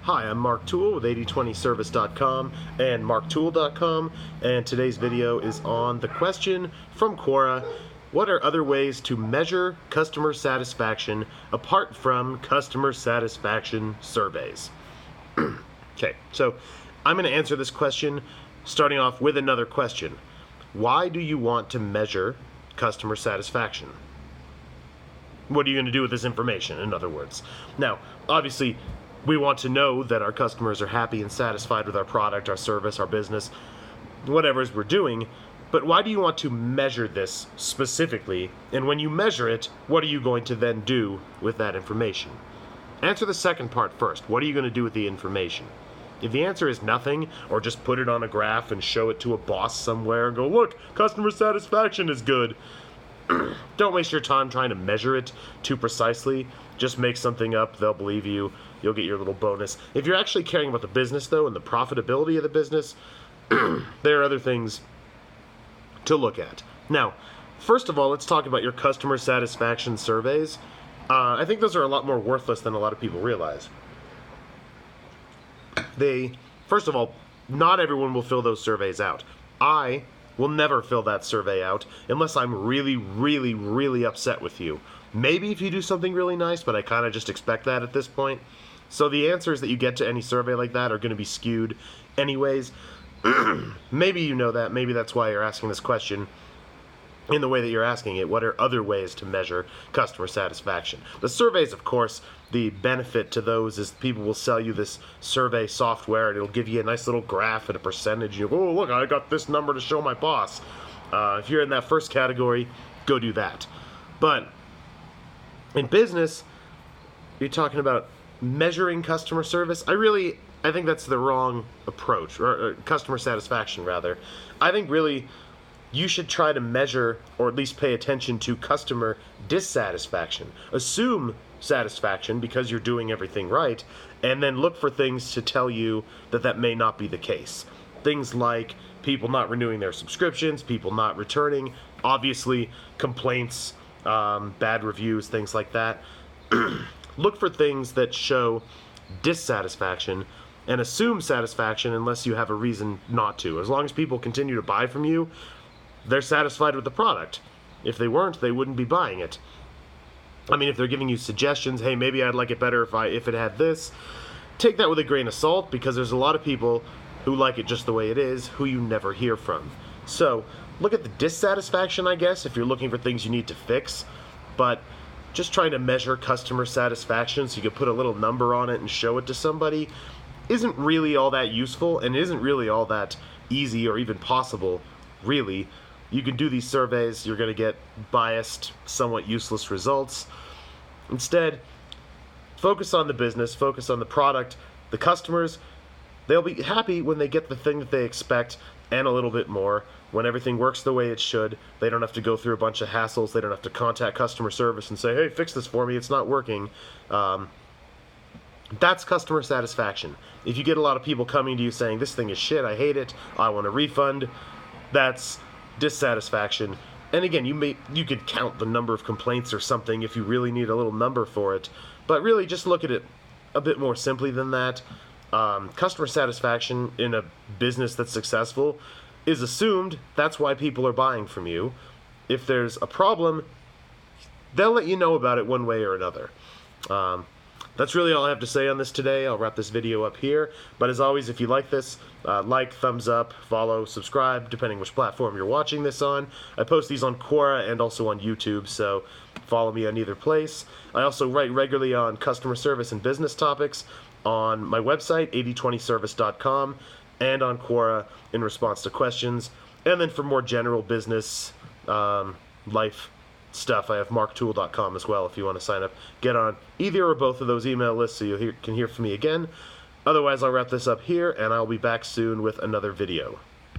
Hi, I'm Mark Toole with 8020service.com and marktoole.com, and today's video is on the question from Quora: what are other ways to measure customer satisfaction apart from customer satisfaction surveys? Okay, so I'm going to answer this question starting off with another question. Why do you want to measure customer satisfaction? What are you going to do with this information, in other words? Now, obviously, we want to know that our customers are happy and satisfied with our product, our service, our business, whatever it is we're doing. But why do you want to measure this specifically? And when you measure it, what are you going to then do with that information? Answer the second part first. What are you going to do with the information? If the answer is nothing, or just put it on a graph and show it to a boss somewhere and go, look, customer satisfaction is good, don't waste your time trying to measure it too precisely. Just make something up, they'll believe you, you'll get your little bonus. If you're actually caring about the business, though, and the profitability of the business, there are other things to look at. Now, first of all, let's talk about your customer satisfaction surveys. I think those are a lot more worthless than a lot of people realize. First of all, not everyone will fill those surveys out. I will never fill that survey out unless I'm really, really, really upset with you. Maybe if you do something really nice, but I kind of just expect that at this point. So the answers that you get to any survey like that are going to be skewed anyways. Maybe you know that. Maybe that's why you're asking this question in the way that you're asking it. What are other ways to measure customer satisfaction? The surveys, of course, the benefit to those is people will sell you this survey software and it'll give you a nice little graph and a percentage. You go, oh, look, I got this number to show my boss. If you're in that first category, go do that. But in business, you're talking about measuring customer service. I think that's the wrong approach, or customer satisfaction, rather. I think really you should try to measure, or at least pay attention to, customer dissatisfaction. Assume satisfaction because you're doing everything right, and then look for things to tell you that that may not be the case. Things like people not renewing their subscriptions, people not returning, obviously complaints, bad reviews, things like that. Look for things that show dissatisfaction and assume satisfaction unless you have a reason not to. As long as people continue to buy from you, they're satisfied with the product. If they weren't, they wouldn't be buying it. I mean, if they're giving you suggestions, hey, maybe I'd like it better if it had this, take that with a grain of salt, because there's a lot of people who like it just the way it is, who you never hear from. So, look at the dissatisfaction, I guess, if you're looking for things you need to fix, but just trying to measure customer satisfaction so you can put a little number on it and show it to somebody isn't really all that useful, and isn't really all that easy or even possible, really. You can do these surveys, you're going to get biased, somewhat useless results. Instead, focus on the business, focus on the product. The customers, they'll be happy when they get the thing that they expect and a little bit more. When everything works the way it should, they don't have to go through a bunch of hassles, they don't have to contact customer service and say, hey, fix this for me, it's not working. That's customer satisfaction. If you get a lot of people coming to you saying, this thing is shit, I hate it, I want a refund, that's dissatisfaction. And again, you could count the number of complaints or something if you really need a little number for it, but really just look at it a bit more simply than that. Customer satisfaction in a business that's successful is assumed. That's why people are buying from you. If there's a problem, they'll let you know about it one way or another. That's really all I have to say on this today. I'll wrap this video up here. But as always, if you like this, like, thumbs up, follow, subscribe, depending which platform you're watching this on. I post these on Quora and also on YouTube, so follow me on either place. I also write regularly on customer service and business topics on my website, 8020service.com, and on Quora in response to questions. And then for more general business, life stuff, I have marktoole.com as well if you want to sign up. Get on either or both of those email lists so you can hear from me again. Otherwise, I'll wrap this up here, and I'll be back soon with another video.